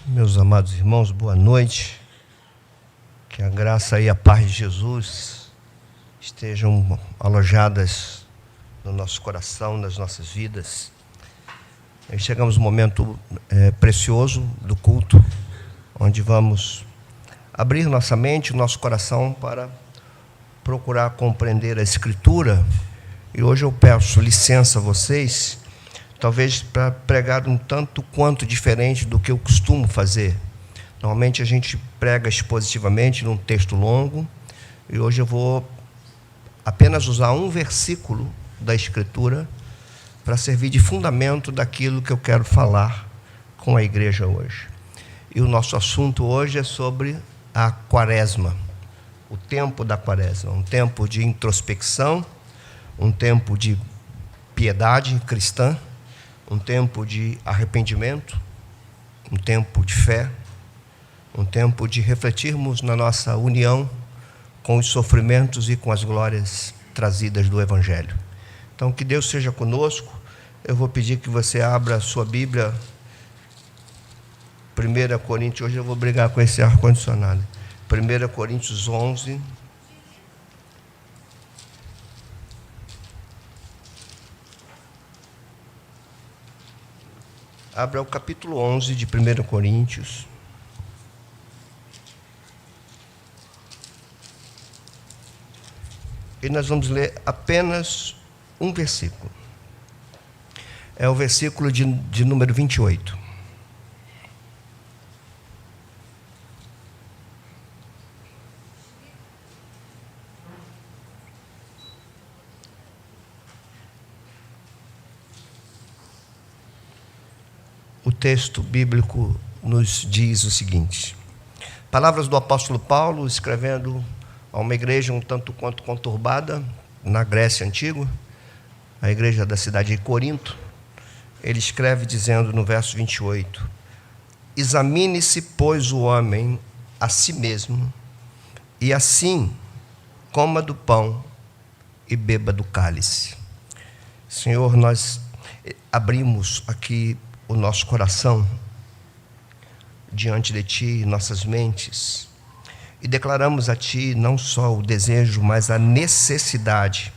Meus amados irmãos, boa noite. Que a graça e a paz de Jesus estejam alojadas no nosso coração, nas nossas vidas. E chegamos a um momento precioso do culto, onde vamos abrir nossa mente, o nosso coração para procurar compreender a Escritura. E hoje eu peço licença a vocês, talvez para pregar um tanto quanto diferente do que eu costumo fazer. Normalmente a gente prega expositivamente num texto longo, e hoje eu vou apenas usar um versículo da Escritura para servir de fundamento daquilo que eu quero falar com a igreja hoje. E o nosso assunto hoje é sobre a Quaresma, o tempo da Quaresma, um tempo de introspecção, um tempo de piedade cristã, um tempo de arrependimento, um tempo de fé, um tempo de refletirmos na nossa união com os sofrimentos e com as glórias trazidas do Evangelho. Então, que Deus seja conosco. Eu vou pedir que você abra a sua Bíblia, 1 Coríntios, hoje eu vou brigar com esse ar-condicionado, 1 Coríntios 11, abra o capítulo 11 de 1 Coríntios. E nós vamos ler apenas um versículo. É o versículo de número 28. O texto bíblico nos diz o seguinte: palavras do apóstolo Paulo, escrevendo a uma igreja um tanto quanto conturbada na Grécia Antiga, a igreja da cidade de Corinto. Ele escreve dizendo no verso 28: examine-se, pois, o homem a si mesmo, e assim coma do pão e beba do cálice. Senhor, nós abrimos aqui o nosso coração diante de Ti, nossas mentes, e declaramos a Ti não só o desejo, mas a necessidade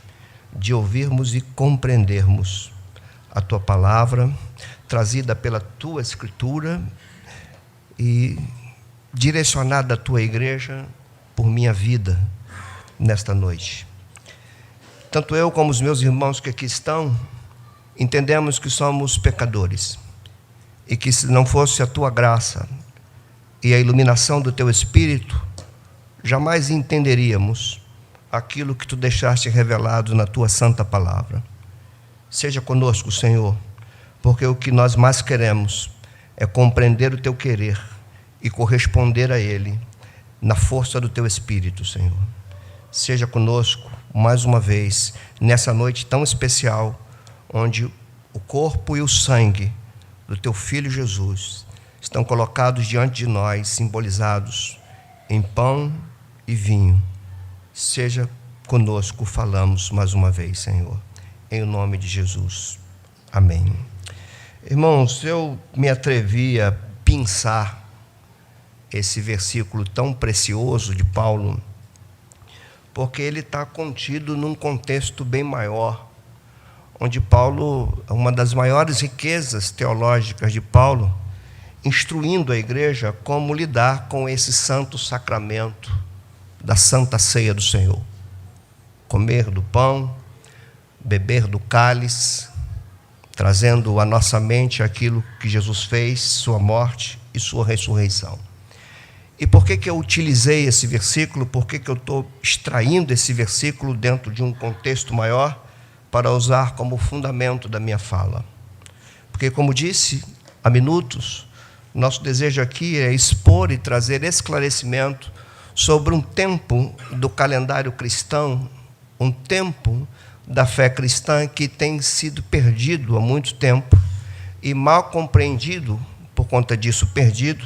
de ouvirmos e compreendermos a Tua palavra, trazida pela Tua Escritura e direcionada à Tua igreja por minha vida nesta noite. Tanto eu como os meus irmãos que aqui estão, entendemos que somos pecadores, e que se não fosse a Tua graça e a iluminação do Teu Espírito, jamais entenderíamos aquilo que Tu deixaste revelado na Tua santa palavra. Seja conosco, Senhor, porque o que nós mais queremos é compreender o Teu querer e corresponder a Ele na força do Teu Espírito, Senhor. Seja conosco mais uma vez nessa noite tão especial, onde o corpo e o sangue do Teu Filho Jesus estão colocados diante de nós, simbolizados em pão e vinho. Seja conosco, falamos mais uma vez, Senhor, em nome de Jesus. Amém. Irmãos, eu me atrevi a pensar esse versículo tão precioso de Paulo, porque ele está contido num contexto bem maior, onde Paulo, uma das maiores riquezas teológicas de Paulo, instruindo a igreja como lidar com esse santo sacramento da Santa Ceia do Senhor. Comer do pão, beber do cálice, trazendo à nossa mente aquilo que Jesus fez, sua morte e sua ressurreição. E por que eu utilizei esse versículo? Por que eu estou extraindo esse versículo dentro de um contexto maior para usar como fundamento da minha fala? Porque, como disse há minutos, nosso desejo aqui é expor e trazer esclarecimento sobre um tempo do calendário cristão, um tempo da fé cristã que tem sido perdido há muito tempo e mal compreendido, por conta disso perdido,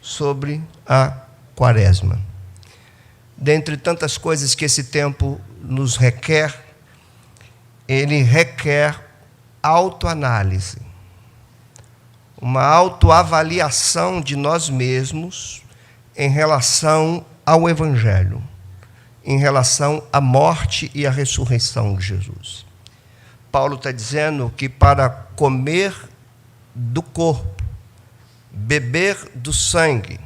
sobre a Quaresma. Dentre tantas coisas que esse tempo nos requer, ele requer autoanálise. uma autoavaliação de nós mesmos em relação ao Evangelho, em relação à morte e à ressurreição de Jesus. Paulo está dizendo que para comer do corpo, beber do sangue,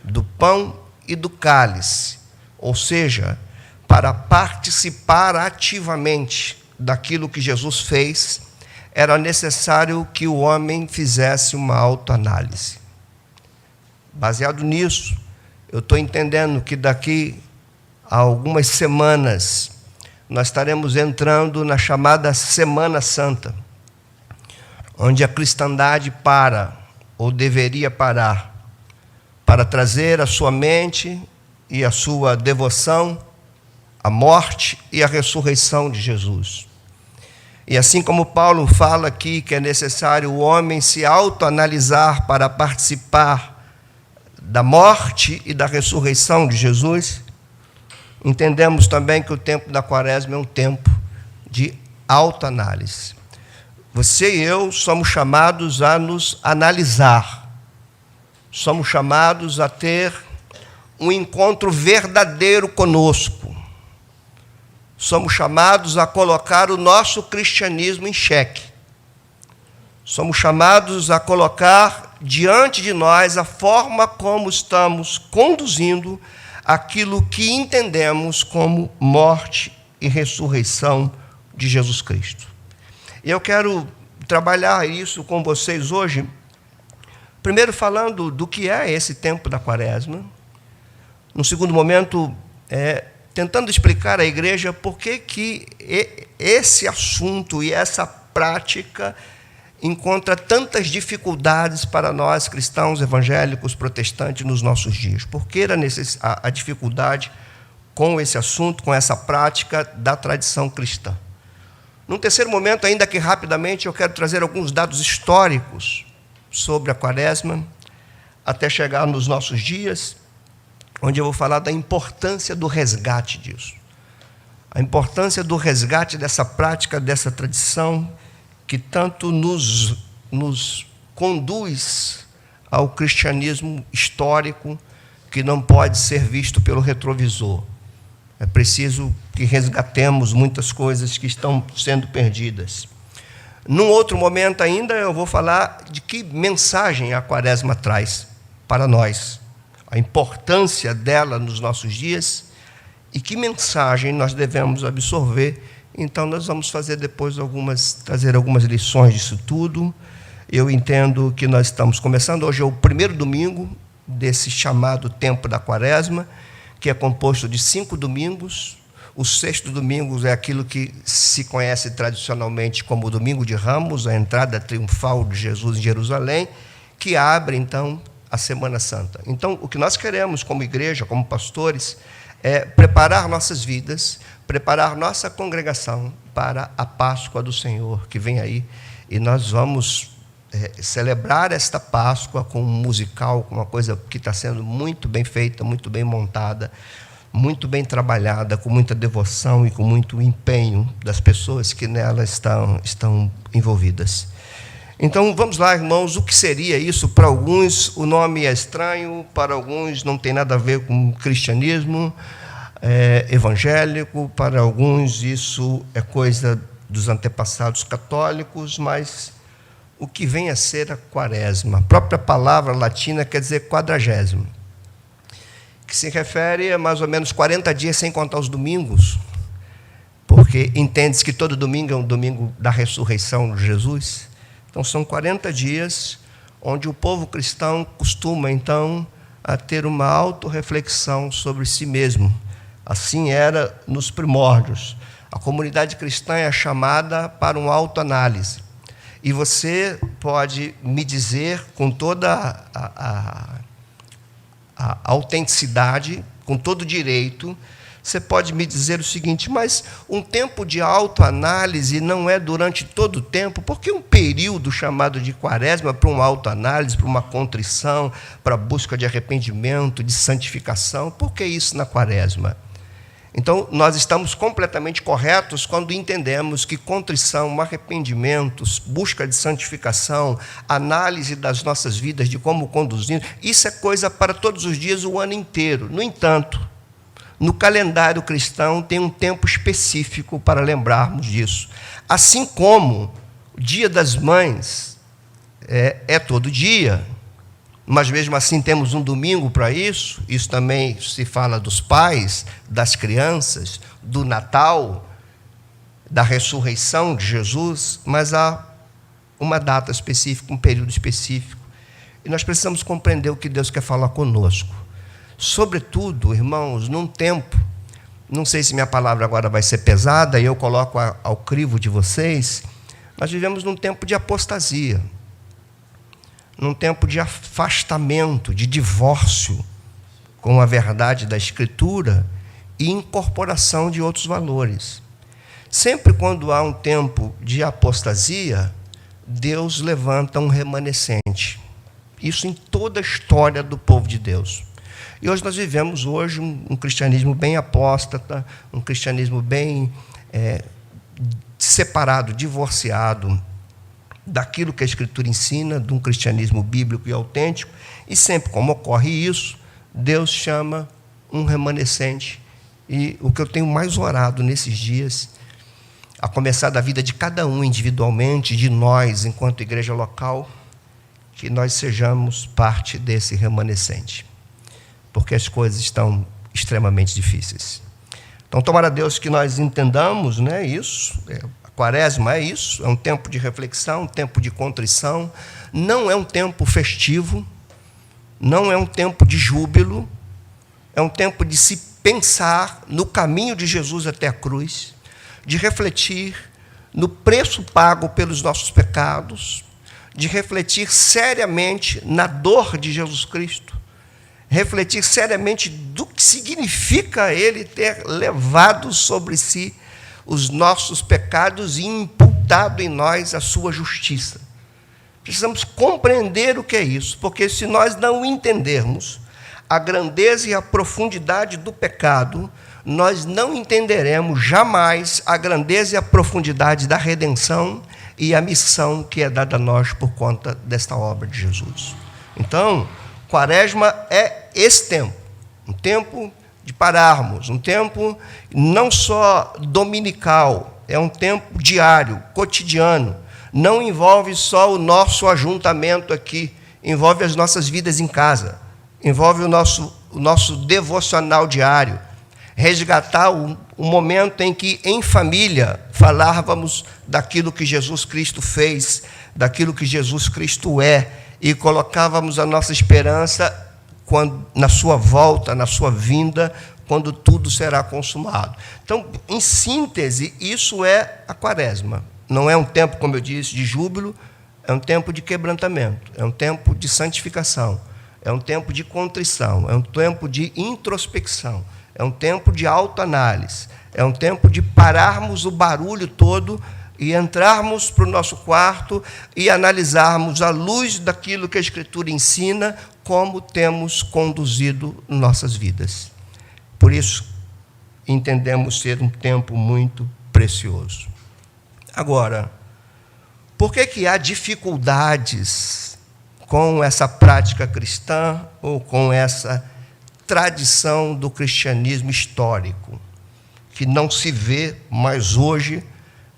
do pão e do cálice, ou seja, para participar ativamente daquilo que Jesus fez, era necessário que o homem fizesse uma autoanálise. Baseado nisso, eu estou entendendo que daqui a algumas semanas nós estaremos entrando na chamada Semana Santa, onde a cristandade para, ou deveria parar, para trazer a sua mente e a sua devoção à morte e à ressurreição de Jesus. E assim como Paulo fala aqui que é necessário o homem se autoanalisar para participar da morte e da ressurreição de Jesus, entendemos também que o tempo da Quaresma é um tempo de autoanálise. Você e eu somos chamados a nos analisar, somos chamados a ter um encontro verdadeiro conosco, somos chamados a colocar o nosso cristianismo em xeque, somos chamados a colocar diante de nós a forma como estamos conduzindo aquilo que entendemos como morte e ressurreição de Jesus Cristo. E eu quero trabalhar isso com vocês hoje, primeiro falando do que é esse tempo da Quaresma, no segundo momento, tentando explicar à igreja por que esse assunto e essa prática encontra tantas dificuldades para nós cristãos evangélicos protestantes nos nossos dias. Por que a dificuldade com esse assunto, com essa prática da tradição cristã? Num terceiro momento, ainda que rapidamente, eu quero trazer alguns dados históricos sobre a Quaresma, até chegar nos nossos dias, onde eu vou falar da importância do resgate disso. A importância do resgate dessa prática, dessa tradição, que tanto nos conduz ao cristianismo histórico, que não pode ser visto pelo retrovisor. É preciso que resgatemos muitas coisas que estão sendo perdidas. Num outro momento ainda, eu vou falar de que mensagem a Quaresma traz para nós, a importância dela nos nossos dias e que mensagem nós devemos absorver. Então, nós vamos fazer depois trazer algumas lições disso tudo. Eu entendo que nós estamos começando, hoje é o primeiro domingo desse chamado tempo da Quaresma, que é composto de 5 domingos. O sexto domingo é aquilo que se conhece tradicionalmente como o Domingo de Ramos, a entrada triunfal de Jesus em Jerusalém, que abre, então, a Semana Santa. Então, o que nós queremos como igreja, como pastores, é preparar nossas vidas, preparar nossa congregação para a Páscoa do Senhor, que vem aí, e nós vamos celebrar esta Páscoa com um musical, com uma coisa que está sendo muito bem feita, muito bem montada, muito bem trabalhada, com muita devoção e com muito empenho das pessoas que nela estão envolvidas. Então, vamos lá, irmãos, o que seria isso? Para alguns o nome é estranho, para alguns não tem nada a ver com cristianismo evangélico, para alguns isso é coisa dos antepassados católicos, mas o que vem a ser a Quaresma? A própria palavra latina quer dizer 40º, que se refere a mais ou menos 40 dias sem contar os domingos, porque entende-se que todo domingo é um domingo da ressurreição de Jesus. Então, são 40 dias onde o povo cristão costuma, então, a ter uma autorreflexão sobre si mesmo. Assim era nos primórdios. A comunidade cristã é chamada para uma autoanálise. E você pode me dizer com toda a autenticidade, com todo direito, você pode me dizer o seguinte: mas um tempo de autoanálise não é durante todo o tempo? Por que um período chamado de Quaresma para uma autoanálise, para uma contrição, para a busca de arrependimento, de santificação? Por que isso na Quaresma? Então, nós estamos completamente corretos quando entendemos que contrição, arrependimentos, busca de santificação, análise das nossas vidas, de como conduzir, isso é coisa para todos os dias, o ano inteiro. No entanto, no calendário cristão tem um tempo específico para lembrarmos disso. Assim como o Dia das Mães é todo dia, mas mesmo assim temos um domingo para isso. Isso também se fala dos pais, das crianças, do Natal, da ressurreição de Jesus, mas há uma data específica, um período específico. E nós precisamos compreender o que Deus quer falar conosco. Sobretudo, irmãos, num tempo, não sei se minha palavra agora vai ser pesada, e eu coloco ao crivo de vocês, nós vivemos num tempo de apostasia, num tempo de afastamento, de divórcio com a verdade da Escritura e incorporação de outros valores. Sempre quando há um tempo de apostasia, Deus levanta um remanescente. Isso em toda a história do povo de Deus. E hoje nós vivemos um cristianismo bem apóstata, um cristianismo bem separado, divorciado daquilo que a Escritura ensina, de um cristianismo bíblico e autêntico, e sempre como ocorre isso, Deus chama um remanescente. E o que eu tenho mais orado nesses dias, a começar da vida de cada um individualmente, de nós, enquanto igreja local, que nós sejamos parte desse remanescente, porque as coisas estão extremamente difíceis. Então, tomara a Deus que nós entendamos, né, isso. Quaresma é isso, é um tempo de reflexão, um tempo de contrição, não é um tempo festivo, não é um tempo de júbilo, é um tempo de se pensar no caminho de Jesus até a cruz, de refletir no preço pago pelos nossos pecados, de refletir seriamente na dor de Jesus Cristo, refletir seriamente do que significa Ele ter levado sobre si os nossos pecados e imputado em nós a sua justiça. Precisamos compreender o que é isso, porque se nós não entendermos a grandeza e a profundidade do pecado, nós não entenderemos jamais a grandeza e a profundidade da redenção e a missão que é dada a nós por conta desta obra de Jesus. Então, Quaresma é esse tempo, um tempo de pararmos, um tempo não só dominical, é um tempo diário, cotidiano. Não envolve só o nosso ajuntamento aqui, envolve as nossas vidas em casa, envolve o nosso devocional diário, resgatar o momento em que, em família, falávamos daquilo que Jesus Cristo fez, daquilo que Jesus Cristo é, e colocávamos a nossa esperança na sua volta, na sua vinda, quando tudo será consumado. Então, em síntese, isso é a Quaresma. Não é um tempo, como eu disse, de júbilo, é um tempo de quebrantamento, é um tempo de santificação, é um tempo de contrição, é um tempo de introspecção, é um tempo de autoanálise, é um tempo de pararmos o barulho todo e entrarmos para o nosso quarto e analisarmos, à luz daquilo que a Escritura ensina, como temos conduzido nossas vidas. Por isso, entendemos ser um tempo muito precioso. Agora, por que há dificuldades com essa prática cristã ou com essa tradição do cristianismo histórico, que não se vê mais hoje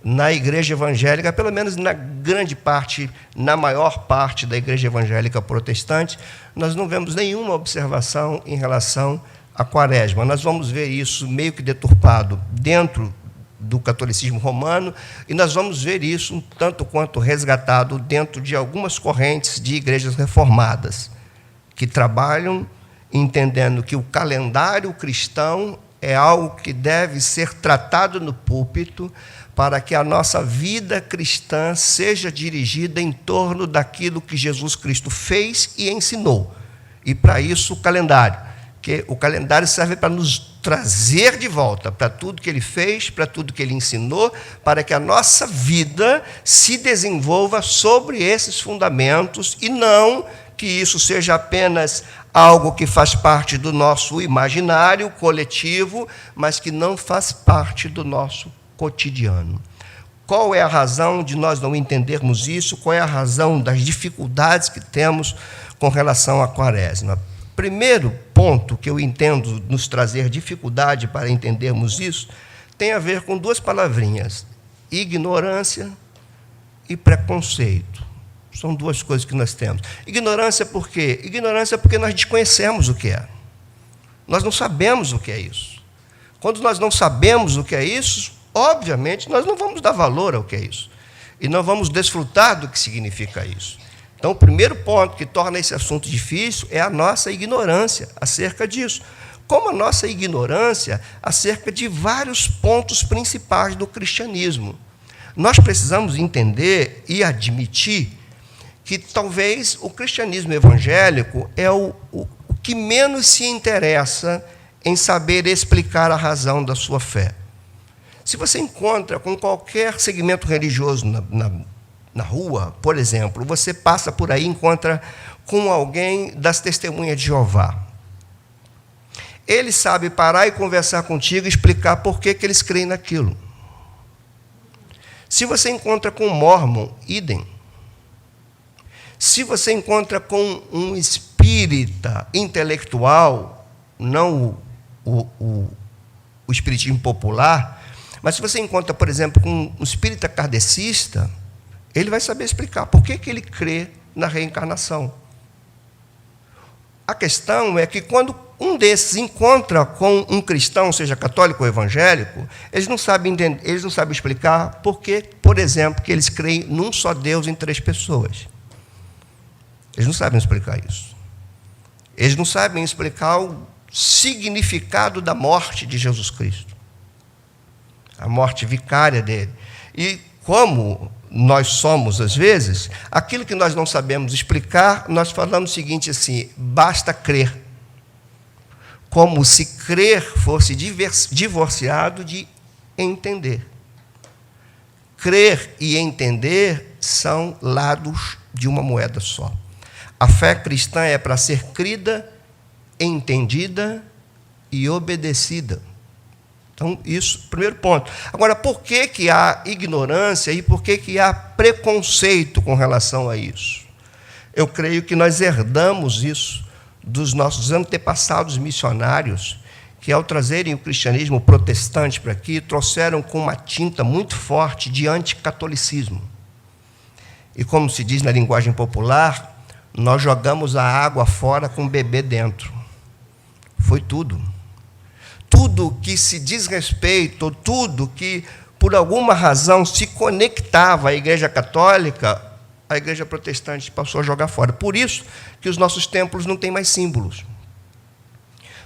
na igreja evangélica, pelo menos na grande parte, na maior parte da igreja evangélica protestante, nós não vemos nenhuma observação em relação à Quaresma. Nós vamos ver isso meio que deturpado dentro do catolicismo romano, e nós vamos ver isso um tanto quanto resgatado dentro de algumas correntes de igrejas reformadas, que trabalham entendendo que o calendário cristão é algo que deve ser tratado no púlpito para que a nossa vida cristã seja dirigida em torno daquilo que Jesus Cristo fez e ensinou. E para isso o calendário, que o calendário serve para nos trazer de volta para tudo que ele fez, para tudo que ele ensinou, para que a nossa vida se desenvolva sobre esses fundamentos e não que isso seja apenas algo que faz parte do nosso imaginário coletivo, mas que não faz parte do nosso cotidiano. Qual é a razão de nós não entendermos isso? Qual é a razão das dificuldades que temos com relação à Quaresma? Primeiro ponto que eu entendo nos trazer dificuldade para entendermos isso tem a ver com duas palavrinhas: ignorância e preconceito. São duas coisas que nós temos. Ignorância por quê? Ignorância porque nós desconhecemos o que é. Nós não sabemos o que é isso. Quando nós não sabemos o que é isso, obviamente, nós não vamos dar valor ao que é isso. E não vamos desfrutar do que significa isso. Então, o primeiro ponto que torna esse assunto difícil é a nossa ignorância acerca disso. Como a nossa ignorância acerca de vários pontos principais do cristianismo. Nós precisamos entender e admitir que talvez o cristianismo evangélico é o que menos se interessa em saber explicar a razão da sua fé. Se você encontra com qualquer segmento religioso na rua, por exemplo, você passa por aí e encontra com alguém das Testemunhas de Jeová. Ele sabe parar e conversar contigo e explicar por que eles creem naquilo. Se você encontra com um mormon, idem. Se você encontra com um espírita intelectual, não o espiritismo popular, mas se você encontra, por exemplo, com um espírita kardecista, ele vai saber explicar por que ele crê na reencarnação. A questão é que quando um desses encontra com um cristão, seja católico ou evangélico, eles não sabem entender, eles não sabem explicar por que, por exemplo, que eles creem num só Deus em 3 pessoas. Eles não sabem explicar isso. Eles não sabem explicar o significado da morte de Jesus Cristo. A morte vicária dele. E como nós somos, às vezes, aquilo que nós não sabemos explicar, nós falamos o seguinte assim: basta crer. Como se crer fosse divorciado de entender. Crer e entender são lados de uma moeda só. A fé cristã é para ser crida, entendida e obedecida. Então, isso, primeiro ponto. Agora, por que há ignorância e por que há preconceito com relação a isso? Eu creio que nós herdamos isso dos nossos antepassados missionários, que, ao trazerem o cristianismo protestante para aqui, trouxeram com uma tinta muito forte de anticatolicismo. E, como se diz na linguagem popular, nós jogamos a água fora com o bebê dentro. Foi tudo. Tudo que se diz respeito, tudo que, por alguma razão, se conectava à Igreja Católica, a Igreja Protestante passou a jogar fora. Por isso que os nossos templos não têm mais símbolos.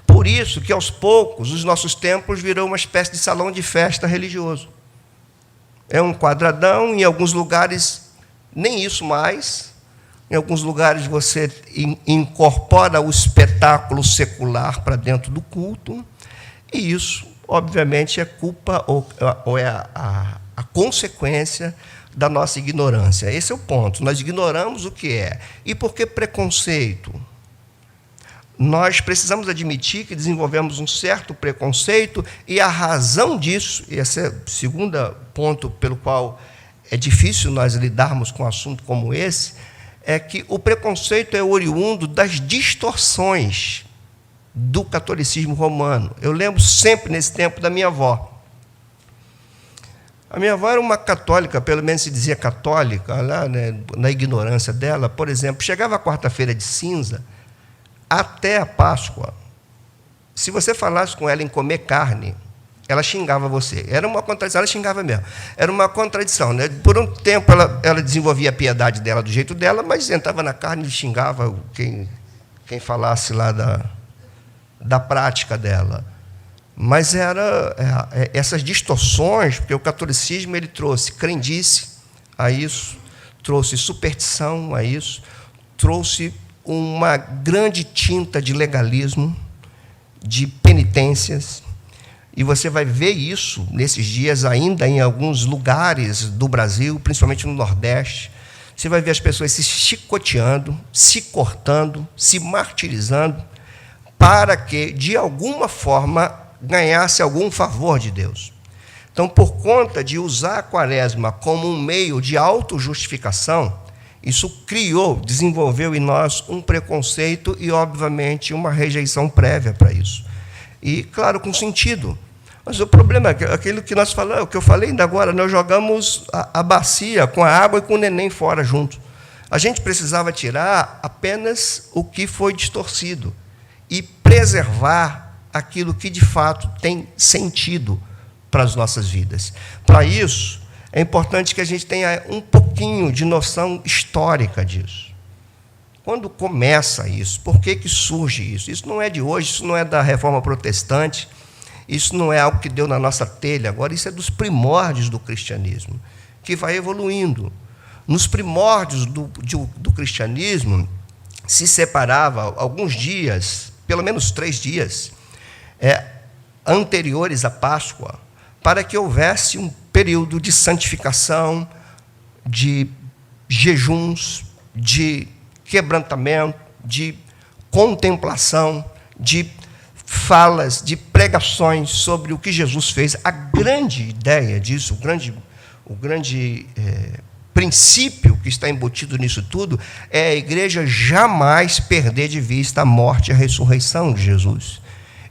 Por isso que, aos poucos, os nossos templos viram uma espécie de salão de festa religioso. É um quadradão, em alguns lugares, nem isso mais. Em alguns lugares você incorpora o espetáculo secular para dentro do culto, e isso, obviamente, é culpa ou é a consequência da nossa ignorância. Esse é o ponto. Nós ignoramos o que é. E por que preconceito? Nós precisamos admitir que desenvolvemos um certo preconceito, e a razão disso, e esse é o segundo ponto pelo qual é difícil nós lidarmos com um assunto como esse, é que o preconceito é oriundo das distorções do catolicismo romano. Eu lembro sempre, nesse tempo, da minha avó. A minha avó era uma católica, pelo menos se dizia católica, lá, né, na ignorância dela. Por exemplo, chegava a quarta-feira de cinza, até a Páscoa, se você falasse com ela em comer carne, ela xingava você. Era uma contradição, ela xingava mesmo. Era uma contradição, né? Por um tempo ela desenvolvia a piedade dela do jeito dela, mas entrava na carne e xingava quem falasse lá da prática dela. Mas essas distorções, porque o catolicismo ele trouxe crendice a isso, trouxe superstição a isso, trouxe uma grande tinta de legalismo, de penitências. E você vai ver isso nesses dias ainda em alguns lugares do Brasil, principalmente no Nordeste. você vai ver as pessoas se chicoteando, se cortando, se martirizando, para que, de alguma forma, ganhasse algum favor de Deus. Então, por conta de usar a quaresma como um meio de autojustificação, isso desenvolveu em nós um preconceito e, obviamente, uma rejeição prévia para isso. E, claro, com sentido. Mas o problema é aquilo que nós falamos, o que eu falei ainda agora, nós jogamos a bacia com a água e com o neném fora junto. A gente precisava tirar apenas o que foi distorcido e preservar aquilo que, de fato, tem sentido para as nossas vidas. Para isso, é importante que a gente tenha um pouquinho de noção histórica disso. Quando começa isso? Por que surge isso? Isso não é de hoje, isso não é da Reforma Protestante, isso não é algo que deu na nossa telha, agora isso é dos primórdios do cristianismo, que vai evoluindo. Nos primórdios do cristianismo, se separava alguns dias, pelo menos 3 dias, anteriores à Páscoa, para que houvesse um período de santificação, de jejuns, de quebrantamento, de contemplação, de falas, de pregações sobre o que Jesus fez. A grande ideia disso, o grande princípio que está embutido nisso tudo, é a igreja jamais perder de vista a morte e a ressurreição de Jesus.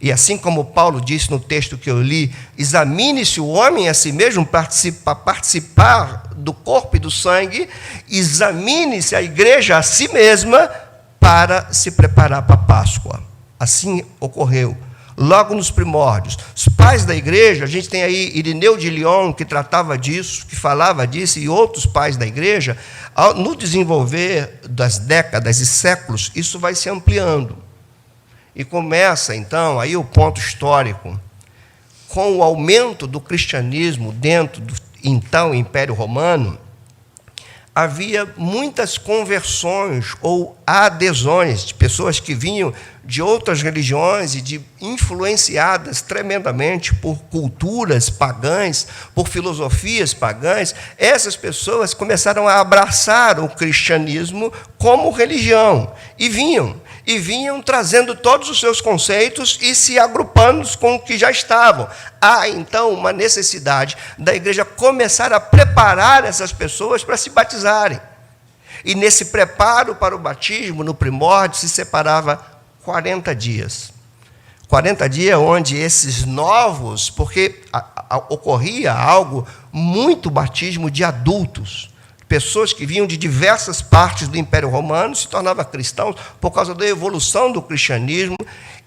E assim como Paulo disse no texto que eu li, examine-se o homem a si mesmo para participar do corpo e do sangue, examine-se a igreja a si mesma para se preparar para a Páscoa. Assim ocorreu, logo nos primórdios. Os pais da igreja, a gente tem aí Irineu de Lyon, que tratava disso, que falava disso, e outros pais da igreja. No desenvolver das décadas e séculos, isso vai se ampliando. E começa, então, aí o ponto histórico, com o aumento do cristianismo dentro do, então, Império Romano, havia muitas conversões ou adesões de pessoas que vinham de outras religiões e influenciadas tremendamente por culturas pagãs, por filosofias pagãs. Essas pessoas começaram a abraçar o cristianismo como religião e vinham trazendo todos os seus conceitos e se agrupando com o que já estavam. Há, então, uma necessidade da igreja começar a preparar essas pessoas para se batizarem. E nesse preparo para o batismo, no primórdio, se separava 40 dias. 40 dias onde esses novos, porque ocorria algo muito batismo de adultos, pessoas que vinham de diversas partes do Império Romano, se tornavam cristãos por causa da evolução do cristianismo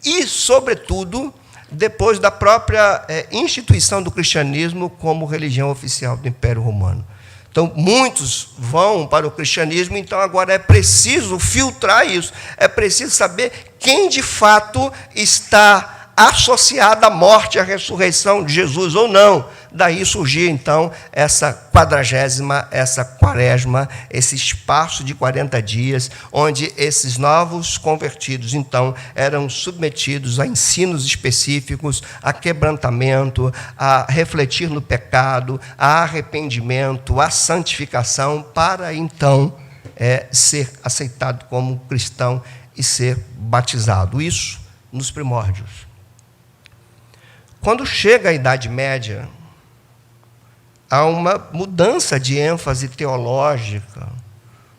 e, sobretudo, depois da própria instituição do cristianismo como religião oficial do Império Romano. Então, muitos vão para o cristianismo, então agora é preciso filtrar isso, é preciso saber quem de fato está associado à morte e à ressurreição de Jesus ou não. Daí surgia, então, essa 40ª, essa quaresma, esse espaço de 40 dias, onde esses novos convertidos, então, eram submetidos a ensinos específicos, a quebrantamento, a refletir no pecado, a arrependimento, a santificação, para, então, ser aceitado como cristão e ser batizado. Isso nos primórdios. Quando chega a Idade Média, há uma mudança de ênfase teológica.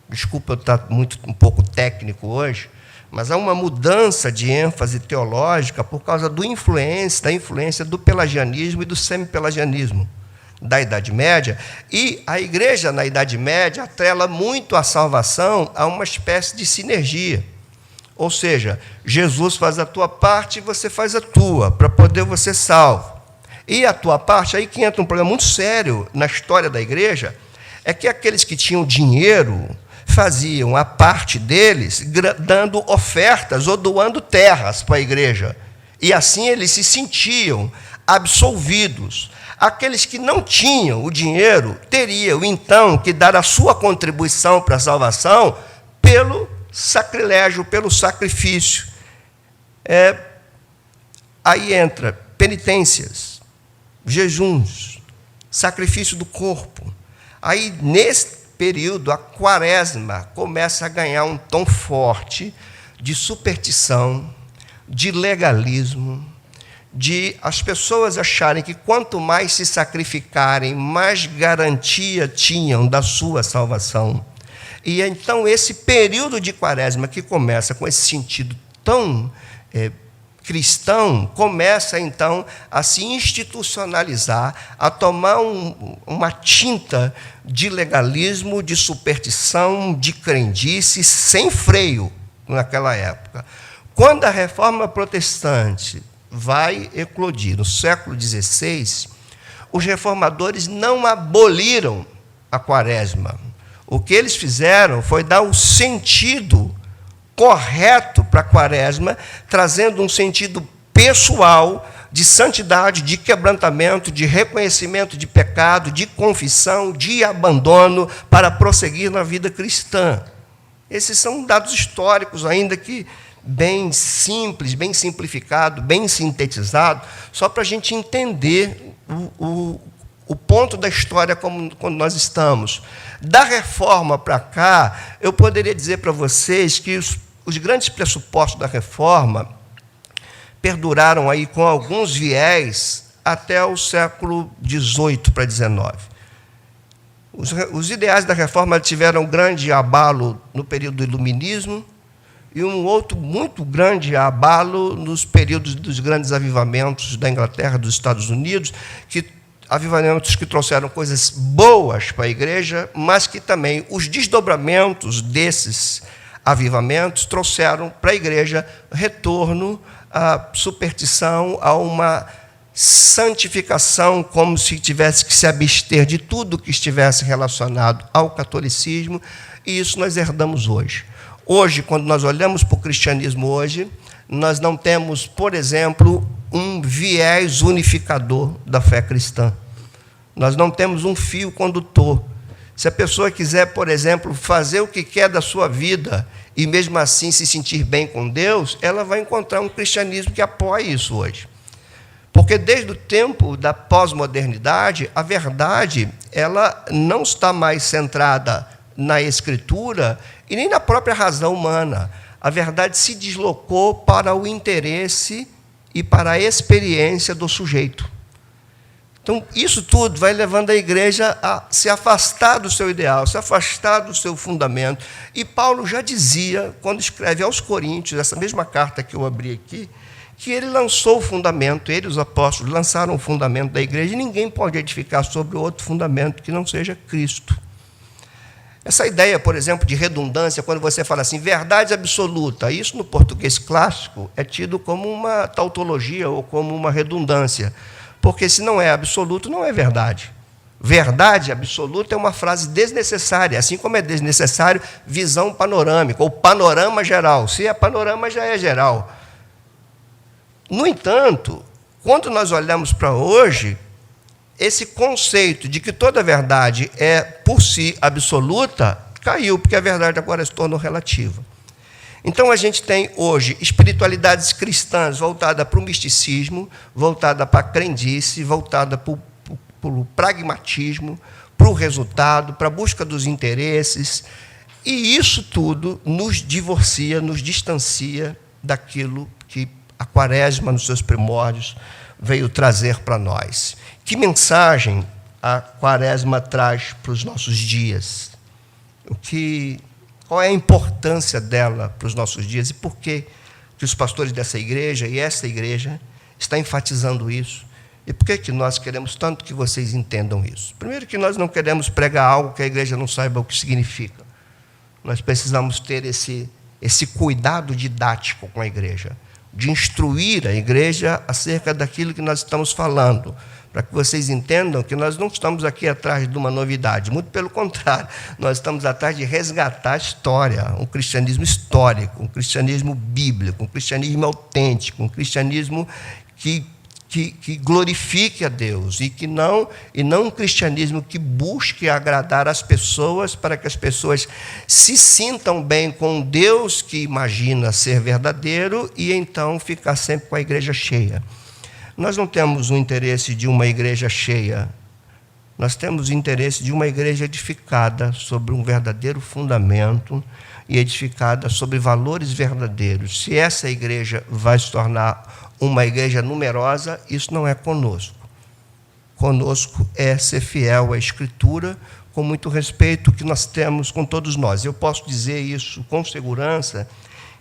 Desculpa eu estar um pouco técnico hoje, mas há uma mudança de ênfase teológica por causa da influência do pelagianismo e do semipelagianismo da Idade Média. E a igreja, na Idade Média, atrela muito a salvação a uma espécie de sinergia. Ou seja, Jesus faz a tua parte e você faz a tua, para poder você ser salvo. E a tua parte, aí que entra um problema muito sério na história da igreja, é que aqueles que tinham dinheiro faziam a parte deles dando ofertas ou doando terras para a igreja. E assim eles se sentiam absolvidos. Aqueles que não tinham o dinheiro teriam, então, que dar a sua contribuição para a salvação pelo sacrilégio, pelo sacrifício. Aí entra penitências, jejuns, sacrifício do corpo. Aí, período, a quaresma começa a ganhar um tom forte de superstição, de legalismo, de as pessoas acharem que quanto mais se sacrificarem, mais garantia tinham da sua salvação. E então esse período de quaresma, que começa com esse sentido tão cristão, começa então a se institucionalizar, a tomar uma tinta de legalismo, de superstição, de crendice, sem freio naquela época. Quando a reforma protestante vai eclodir no século XVI, os reformadores não aboliram a quaresma. O que eles fizeram foi dar o sentido correto para a quaresma, trazendo um sentido pessoal de santidade, de quebrantamento, de reconhecimento de pecado, de confissão, de abandono, para prosseguir na vida cristã. Esses são dados históricos, ainda que bem simples, bem simplificado, bem sintetizado, só para a gente entender o ponto da história quando nós estamos. Da reforma para cá, eu poderia dizer para vocês que os grandes pressupostos da reforma perduraram aí com alguns viés até o século XVIII para XIX. Os ideais da reforma tiveram um grande abalo no período do Iluminismo e um outro muito grande abalo nos períodos dos grandes avivamentos da Inglaterra, dos Estados Unidos, avivamentos que trouxeram coisas boas para a igreja, mas que também os desdobramentos desses avivamentos trouxeram para a igreja retorno à superstição, a uma santificação, como se tivesse que se abster de tudo que estivesse relacionado ao catolicismo, e isso nós herdamos hoje. Hoje, quando nós olhamos para o cristianismo hoje, nós não temos, por exemplo, um viés unificador da fé cristã. Nós não temos um fio condutor. Se a pessoa quiser, por exemplo, fazer o que quer da sua vida e mesmo assim se sentir bem com Deus, ela vai encontrar um cristianismo que apoie isso hoje. Porque desde o tempo da pós-modernidade, a verdade ela não está mais centrada na Escritura e nem na própria razão humana. A verdade se deslocou para o interesse e para a experiência do sujeito. Então, isso tudo vai levando a igreja a se afastar do seu ideal, se afastar do seu fundamento. E Paulo já dizia, quando escreve aos Coríntios, essa mesma carta que eu abri aqui, que ele lançou o fundamento, ele e os apóstolos lançaram o fundamento da igreja, e ninguém pode edificar sobre outro fundamento que não seja Cristo. Essa ideia, por exemplo, de redundância, quando você fala assim, verdade absoluta, isso no português clássico é tido como uma tautologia ou como uma redundância. Porque se não é absoluto, não é verdade. Verdade absoluta é uma frase desnecessária, assim como é desnecessário visão panorâmica, ou panorama geral. Se é panorama, já é geral. No entanto, quando nós olhamos para hoje, esse conceito de que toda verdade é, por si, absoluta, caiu, porque a verdade agora se tornou relativa. Então, a gente tem hoje espiritualidades cristãs voltadas para o misticismo, voltada para a crendice, voltada para o pragmatismo, para o resultado, para a busca dos interesses. E isso tudo nos divorcia, nos distancia daquilo que a quaresma, nos seus primórdios, veio trazer para nós. Que mensagem a quaresma traz para os nossos dias? Qual é a importância dela para os nossos dias e por que os pastores dessa igreja e essa igreja estão enfatizando isso? E por que nós queremos tanto que vocês entendam isso? Primeiro, que nós não queremos pregar algo que a igreja não saiba o que significa. Nós precisamos ter esse cuidado didático com a igreja, de instruir a igreja acerca daquilo que nós estamos falando, para que vocês entendam que nós não estamos aqui atrás de uma novidade, muito pelo contrário, nós estamos atrás de resgatar a história, um cristianismo histórico, um cristianismo bíblico, um cristianismo autêntico, um cristianismo que glorifique a Deus, e não um cristianismo que busque agradar as pessoas, para que as pessoas se sintam bem com Deus que imagina ser verdadeiro, e então ficar sempre com a igreja cheia. Nós não temos o interesse de uma igreja cheia Nós temos interesse de uma igreja edificada sobre um verdadeiro fundamento e edificada sobre valores verdadeiros. Se essa igreja vai se tornar uma igreja numerosa, isso não é conosco. Conosco é ser fiel à Escritura, com muito respeito que nós temos com todos nós. Eu posso dizer isso com segurança,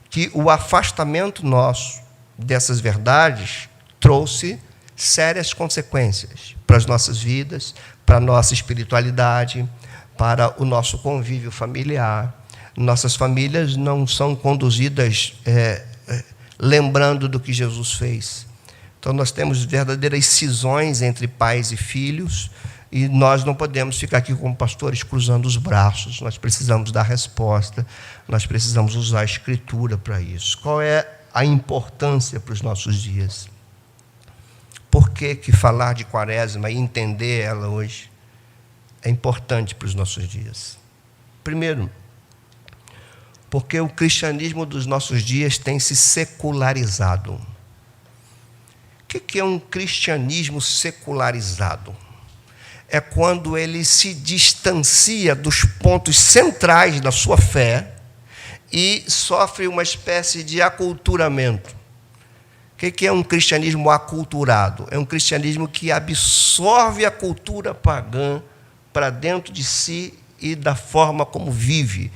que o afastamento nosso dessas verdades trouxe sérias consequências para as nossas vidas, para a nossa espiritualidade, para o nosso convívio familiar. Nossas famílias não são conduzidas lembrando do que Jesus fez. Então, nós temos verdadeiras cisões entre pais e filhos, e nós não podemos ficar aqui como pastores cruzando os braços. Nós precisamos dar resposta, nós precisamos usar a Escritura para isso. Qual é a importância para os nossos dias? Por que falar de Quaresma e entender ela hoje é importante para os nossos dias? Primeiro, porque o cristianismo dos nossos dias tem se secularizado. O que é um cristianismo secularizado? É quando ele se distancia dos pontos centrais da sua fé e sofre uma espécie de aculturamento. O que é um cristianismo aculturado? É um cristianismo que absorve a cultura pagã para dentro de si e da forma como vive.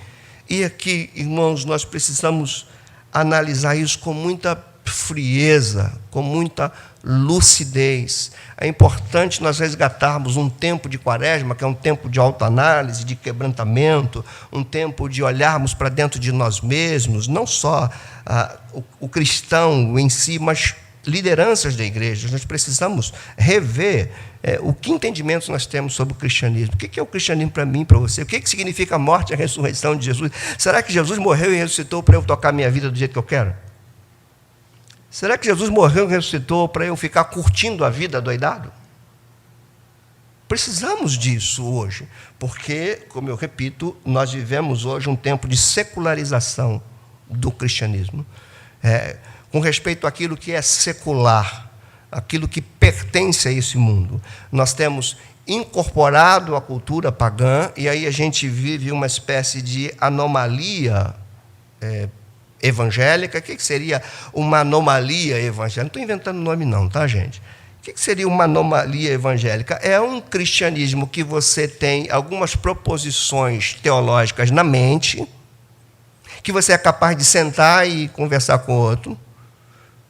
E aqui, irmãos, nós precisamos analisar isso com muita frieza, com muita lucidez. É importante nós resgatarmos um tempo de Quaresma, que é um tempo de autoanálise, de quebrantamento, um tempo de olharmos para dentro de nós mesmos, não só o cristão em si, mas lideranças da igreja. Nós precisamos rever o que entendimentos nós temos sobre o cristianismo. O que é o cristianismo para mim, para você? O que significa a morte e a ressurreição de Jesus? Será que Jesus morreu e ressuscitou para eu tocar a minha vida do jeito que eu quero? Será que Jesus morreu e ressuscitou para eu ficar curtindo a vida doidado? Precisamos disso hoje, porque, como eu repito, nós vivemos hoje um tempo de secularização do cristianismo. Com respeito àquilo que é secular, aquilo que pertence a esse mundo. Nós temos incorporado a cultura pagã, e aí a gente vive uma espécie de anomalia evangélica. O que seria uma anomalia evangélica? Não estou inventando nome não, tá, gente? O que seria uma anomalia evangélica? É um cristianismo que você tem algumas proposições teológicas na mente, que você é capaz de sentar e conversar com o outro,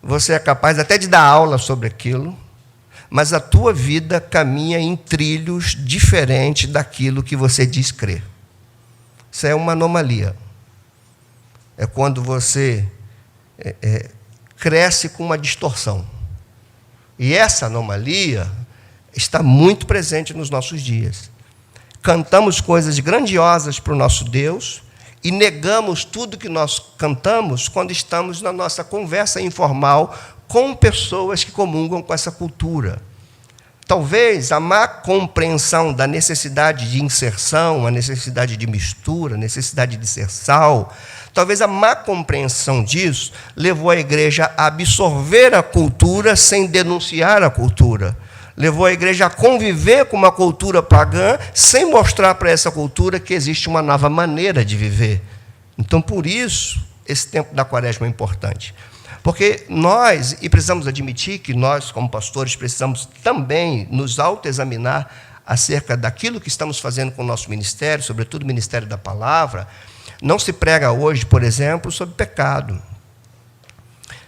você é capaz até de dar aula sobre aquilo, mas a tua vida caminha em trilhos diferentes daquilo que você diz crer. Isso é uma anomalia. É quando você cresce com uma distorção. E essa anomalia está muito presente nos nossos dias. Cantamos coisas grandiosas para o nosso Deus e negamos tudo que nós cantamos quando estamos na nossa conversa informal com pessoas que comungam com essa cultura. Talvez a má compreensão da necessidade de inserção, a necessidade de mistura, a necessidade de ser sal, talvez a má compreensão disso levou a igreja a absorver a cultura sem denunciar a cultura. Levou a igreja a conviver com uma cultura pagã sem mostrar para essa cultura que existe uma nova maneira de viver. Então, por isso, esse tempo da Quaresma é importante. Porque nós, e precisamos admitir que nós, como pastores, precisamos também nos autoexaminar acerca daquilo que estamos fazendo com o nosso ministério, sobretudo o ministério da palavra. Não se prega hoje, por exemplo, sobre pecado.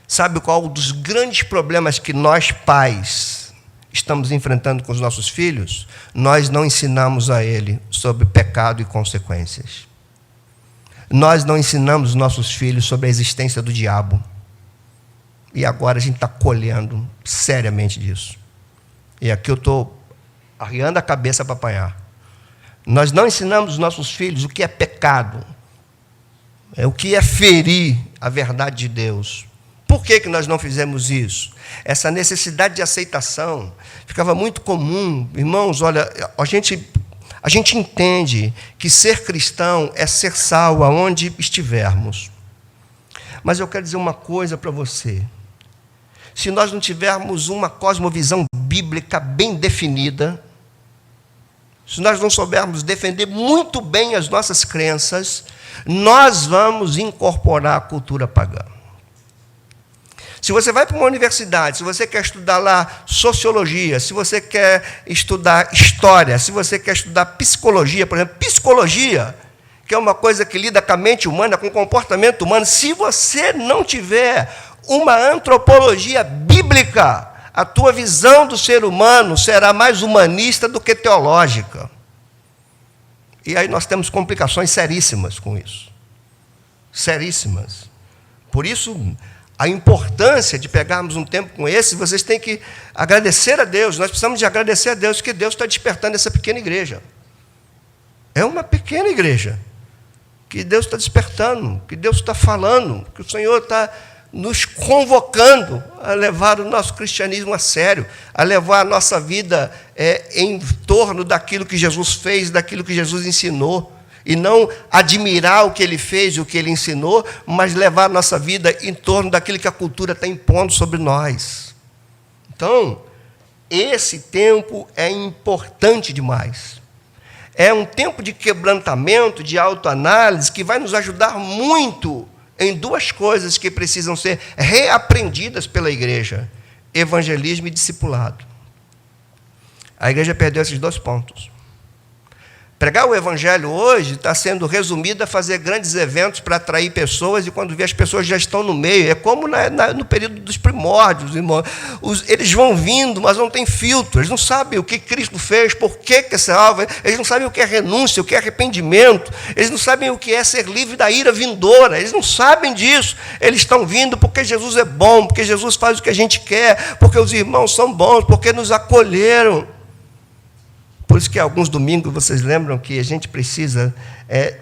Sabe qual um dos grandes problemas que nós, pais, estamos enfrentando com os nossos filhos? Nós não ensinamos a ele sobre pecado e consequências. Nós não ensinamos os nossos filhos sobre a existência do diabo. E agora a gente está colhendo seriamente disso. E aqui eu estou arriando a cabeça para apanhar. Nós não ensinamos os nossos filhos o que é pecado, o que é ferir a verdade de Deus. Por que nós não fizemos isso? Essa necessidade de aceitação ficava muito comum. Irmãos, olha, a gente entende que ser cristão é ser sal aonde estivermos. Mas eu quero dizer uma coisa para você. Se nós não tivermos uma cosmovisão bíblica bem definida, se nós não soubermos defender muito bem as nossas crenças, nós vamos incorporar a cultura pagã. Se você vai para uma universidade, se você quer estudar lá sociologia, se você quer estudar história, se você quer estudar psicologia, por exemplo, psicologia, que é uma coisa que lida com a mente humana, com o comportamento humano, se você não tiver uma antropologia bíblica, a tua visão do ser humano será mais humanista do que teológica. E aí nós temos complicações seríssimas com isso. Seríssimas. Por isso, a importância de pegarmos um tempo com esse, vocês têm que agradecer a Deus. Nós precisamos de agradecer a Deus que Deus está despertando essa pequena igreja. É uma pequena igreja que Deus está despertando, que Deus está falando, que o Senhor está nos convocando a levar o nosso cristianismo a sério, a levar a nossa vida em torno daquilo que Jesus fez, daquilo que Jesus ensinou. E não admirar o que ele fez e o que ele ensinou, mas levar a nossa vida em torno daquilo que a cultura está impondo sobre nós. Então, esse tempo é importante demais. É um tempo de quebrantamento, de autoanálise, que vai nos ajudar muito em duas coisas que precisam ser reaprendidas pela igreja: evangelismo e discipulado. A igreja perdeu esses dois pontos. Pregar o evangelho hoje está sendo resumido a fazer grandes eventos para atrair pessoas, e quando vê, as pessoas já estão no meio. É como no período dos primórdios, irmão. Eles vão vindo, mas não tem filtro. Eles não sabem o que Cristo fez, por que é salvo. Eles não sabem o que é renúncia, o que é arrependimento. Eles não sabem o que é ser livre da ira vindoura. Eles não sabem disso. Eles estão vindo porque Jesus é bom, porque Jesus faz o que a gente quer, porque os irmãos são bons, porque nos acolheram. Por isso que alguns domingos vocês lembram que a gente precisa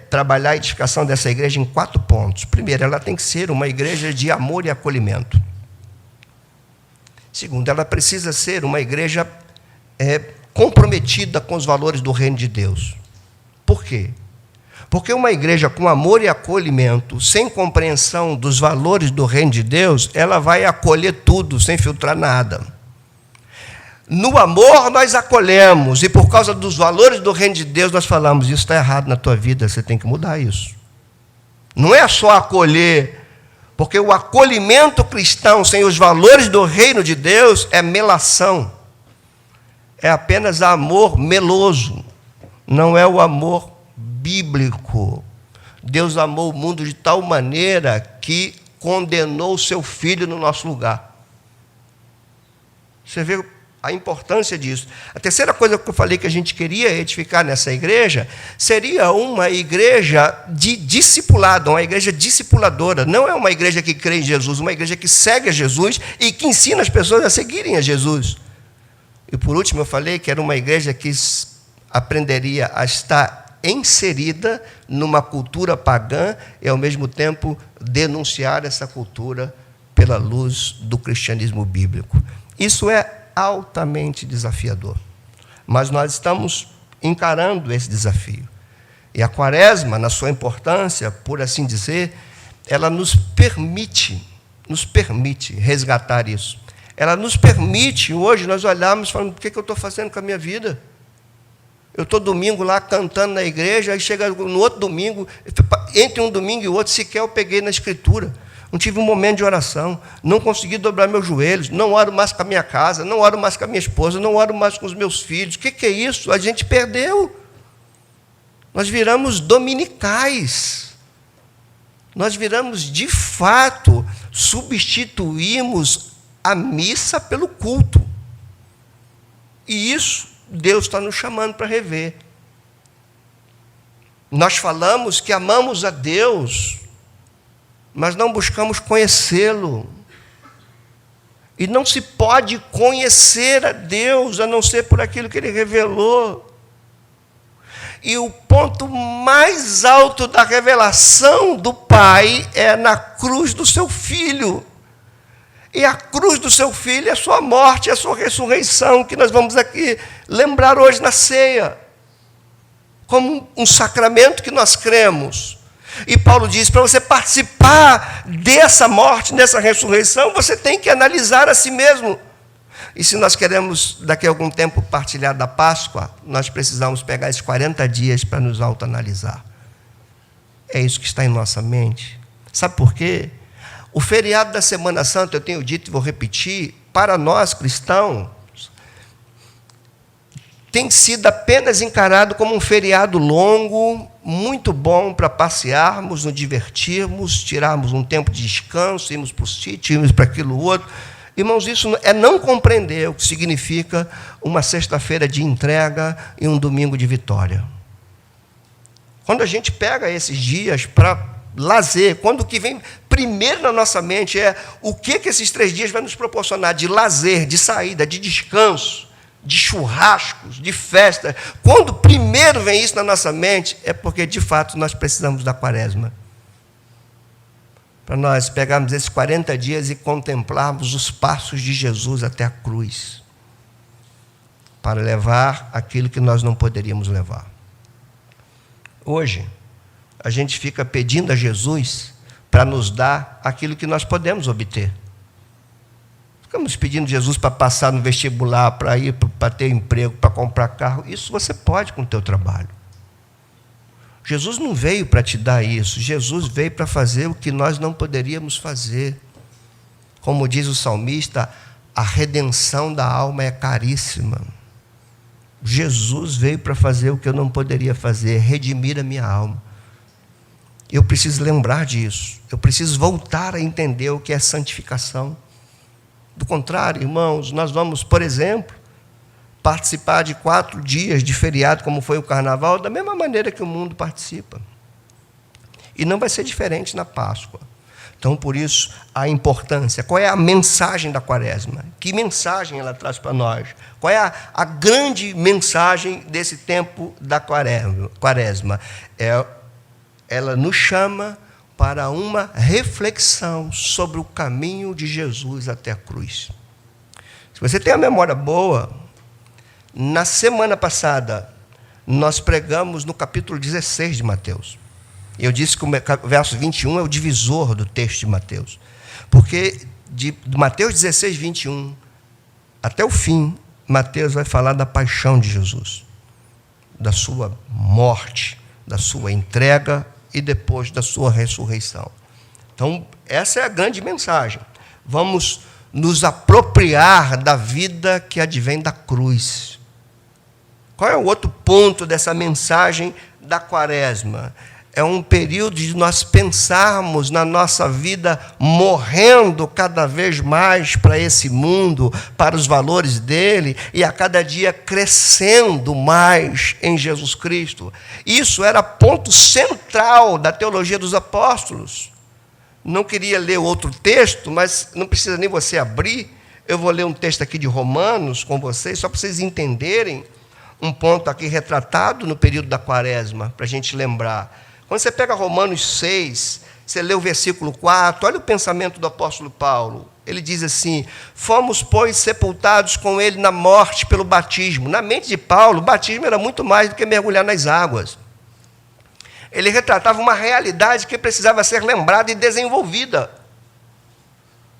trabalhar a edificação dessa igreja em 4 pontos. Primeiro, ela tem que ser uma igreja de amor e acolhimento. Segundo, ela precisa ser uma igreja comprometida com os valores do reino de Deus. Por quê? Porque uma igreja com amor e acolhimento, sem compreensão dos valores do reino de Deus, ela vai acolher tudo, sem filtrar nada. No amor nós acolhemos, e por causa dos valores do reino de Deus nós falamos: isso está errado na tua vida, você tem que mudar isso. Não é só acolher, porque o acolhimento cristão sem os valores do reino de Deus é melação. É apenas amor meloso, não é o amor bíblico. Deus amou o mundo de tal maneira que condenou o seu Filho no nosso lugar. Você vê a importância disso. A terceira coisa que eu falei que a gente queria edificar nessa igreja seria uma igreja de discipulado, uma igreja discipuladora. Não é uma igreja que crê em Jesus, uma igreja que segue a Jesus e que ensina as pessoas a seguirem a Jesus. E por último eu falei que era uma igreja que aprenderia a estar inserida numa cultura pagã e ao mesmo tempo denunciar essa cultura pela luz do cristianismo bíblico. Isso é altamente desafiador, mas nós estamos encarando esse desafio. E a quaresma, na sua importância, por assim dizer, ela nos permite resgatar isso. Ela nos permite, hoje, nós olharmos e falamos: o que eu estou fazendo com a minha vida? Eu estou domingo lá cantando na igreja, aí chega no outro domingo, entre um domingo e o outro, sequer eu peguei na Escritura. Não tive um momento de oração, não consegui dobrar meus joelhos, não oro mais com a minha casa, não oro mais com a minha esposa, não oro mais com os meus filhos. O que é isso? A gente perdeu. Nós viramos dominicais. Nós viramos, de fato, substituímos a missa pelo culto. E isso Deus está nos chamando para rever. Nós falamos que amamos a Deus, mas não buscamos conhecê-lo. E não se pode conhecer a Deus a não ser por aquilo que Ele revelou. E o ponto mais alto da revelação do Pai é na cruz do seu Filho. E a cruz do seu Filho é a sua morte, é a sua ressurreição, que nós vamos aqui lembrar hoje na ceia, como um sacramento que nós cremos. E Paulo diz: para você participar dessa morte, dessa ressurreição, você tem que analisar a si mesmo. E se nós queremos, daqui a algum tempo, partilhar da Páscoa, nós precisamos pegar esses 40 dias para nos autoanalisar. É isso que está em nossa mente. Sabe por quê? O feriado da Semana Santa, eu tenho dito e vou repetir, para nós cristãos, tem sido apenas encarado como um feriado longo, muito bom para passearmos, nos divertirmos, tirarmos um tempo de descanso, irmos para o sítio, irmos para aquilo outro. Irmãos, isso é não compreender o que significa uma sexta-feira de entrega e um domingo de vitória. Quando a gente pega esses dias para lazer, quando o que vem primeiro na nossa mente é o que esses 3 dias vai nos proporcionar de lazer, de saída, de descanso, de churrascos, de festa. Quando primeiro vem isso na nossa mente, é porque, de fato, nós precisamos da quaresma. Para nós pegarmos esses 40 dias e contemplarmos os passos de Jesus até a cruz, para levar aquilo que nós não poderíamos levar. Hoje, a gente fica pedindo a Jesus para nos dar aquilo que nós podemos obter. Ficamos pedindo a Jesus para passar no vestibular, para ir para ter emprego, para comprar carro. Isso você pode com o teu trabalho. Jesus não veio para te dar isso. Jesus veio para fazer o que nós não poderíamos fazer. Como diz o salmista, a redenção da alma é caríssima. Jesus veio para fazer o que eu não poderia fazer, redimir a minha alma. Eu preciso lembrar disso. Eu preciso voltar a entender o que é santificação. Do contrário, irmãos, nós vamos, por exemplo, participar de 4 dias de feriado, como foi o carnaval, da mesma maneira que o mundo participa. E não vai ser diferente na Páscoa. Então, por isso, a importância. Qual é a mensagem da quaresma? Que mensagem ela traz para nós? Qual é a grande mensagem desse tempo da quaresma? Ela nos chama para uma reflexão sobre o caminho de Jesus até a cruz. Se você tem a memória boa, na semana passada, nós pregamos no capítulo 16 de Mateus. Eu disse que o verso 21 é o divisor do texto de Mateus. Porque de Mateus 16, 21, até o fim, Mateus vai falar da paixão de Jesus, da sua morte, da sua entrega e depois da sua ressurreição. Então, essa é a grande mensagem. Vamos nos apropriar da vida que advém da cruz. Qual é o outro ponto dessa mensagem da quaresma? É um período de nós pensarmos na nossa vida morrendo cada vez mais para esse mundo, para os valores dele, e a cada dia crescendo mais em Jesus Cristo. Isso era ponto central da teologia dos apóstolos. Não queria ler outro texto, mas não precisa nem você abrir. Eu vou ler um texto aqui de Romanos com vocês, só para vocês entenderem um ponto aqui retratado no período da quaresma, para a gente lembrar. Quando você pega Romanos 6, você lê o versículo 4, olha o pensamento do apóstolo Paulo. Ele diz assim: fomos, pois, sepultados com ele na morte pelo batismo. Na mente de Paulo, o batismo era muito mais do que mergulhar nas águas. Ele retratava uma realidade que precisava ser lembrada e desenvolvida.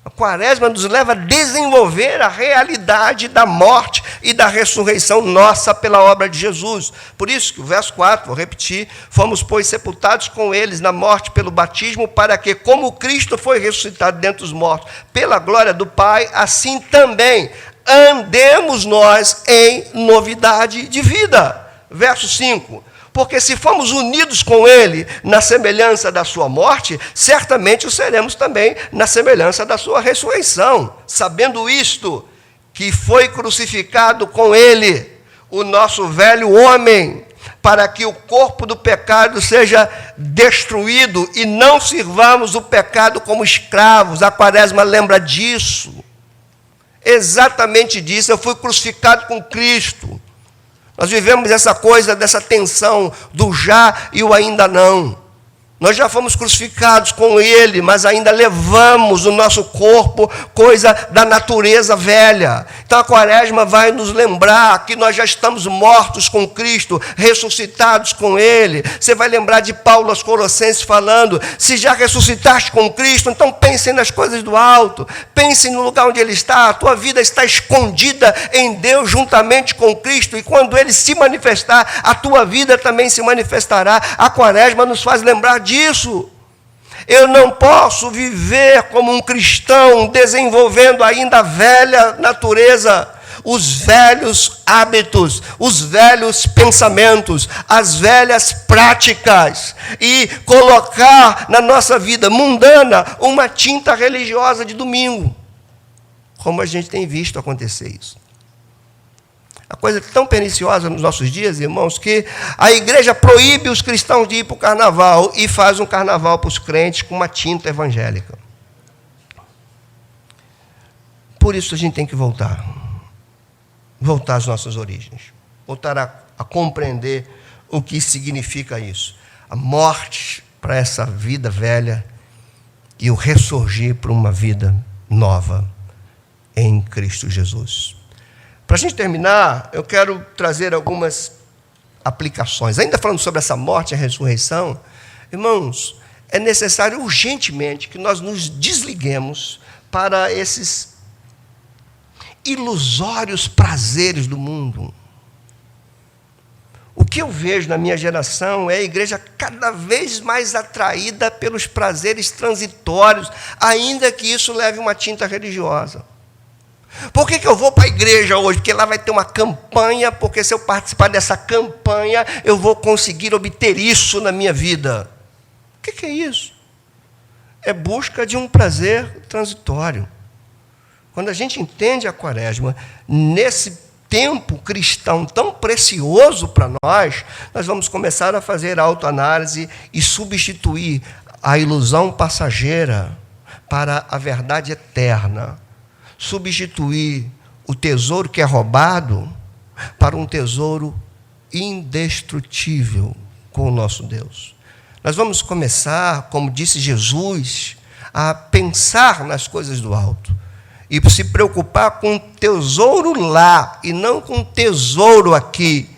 A quaresma nos leva a desenvolver a realidade da morte e da ressurreição nossa pela obra de Jesus. Por isso que o verso 4, vou repetir: fomos, pois, sepultados com eles na morte pelo batismo, para que, como Cristo foi ressuscitado dentre os mortos pela glória do Pai, assim também andemos nós em novidade de vida. Verso 5. Porque se fomos unidos com ele na semelhança da sua morte, certamente o seremos também na semelhança da sua ressurreição. Sabendo isto, que foi crucificado com ele o nosso velho homem, para que o corpo do pecado seja destruído e não sirvamos o pecado como escravos. A quaresma lembra disso. Exatamente disso. Eu fui crucificado com Cristo. Nós vivemos essa coisa, dessa tensão do já e o ainda não. Nós já fomos crucificados com Ele, mas ainda levamos no nosso corpo coisa da natureza velha. Então a quaresma vai nos lembrar que nós já estamos mortos com Cristo, ressuscitados com Ele. Você vai lembrar de Paulo aos Colossenses falando, se já ressuscitaste com Cristo, então pensem nas coisas do alto, pensem no lugar onde Ele está, a tua vida está escondida em Deus juntamente com Cristo, e quando Ele se manifestar, a tua vida também se manifestará. A quaresma nos faz lembrar disso. Eu não posso viver como um cristão desenvolvendo ainda a velha natureza, os velhos hábitos, os velhos pensamentos, as velhas práticas, e colocar na nossa vida mundana uma tinta religiosa de domingo, como a gente tem visto acontecer isso. A coisa é tão perniciosa nos nossos dias, irmãos, que a igreja proíbe os cristãos de ir para o carnaval e faz um carnaval para os crentes com uma tinta evangélica. Por isso a gente tem que voltar às nossas origens, voltar a compreender o que significa isso. A morte para essa vida velha e o ressurgir para uma vida nova em Cristo Jesus. Para a gente terminar, eu quero trazer algumas aplicações. Ainda falando sobre essa morte e a ressurreição, irmãos, é necessário urgentemente que nós nos desliguemos para esses ilusórios prazeres do mundo. O que eu vejo na minha geração é a igreja cada vez mais atraída pelos prazeres transitórios, ainda que isso leve uma tinta religiosa. Por que eu vou para a igreja hoje? Porque lá vai ter uma campanha, porque se eu participar dessa campanha, eu vou conseguir obter isso na minha vida. O que é isso? É busca de um prazer transitório. Quando a gente entende a quaresma, nesse tempo cristão tão precioso para nós, nós vamos começar a fazer autoanálise e substituir a ilusão passageira para a verdade eterna. Substituir o tesouro que é roubado para um tesouro indestrutível com o nosso Deus. Nós vamos começar, como disse Jesus, a pensar nas coisas do alto e se preocupar com o tesouro lá e não com o tesouro aqui.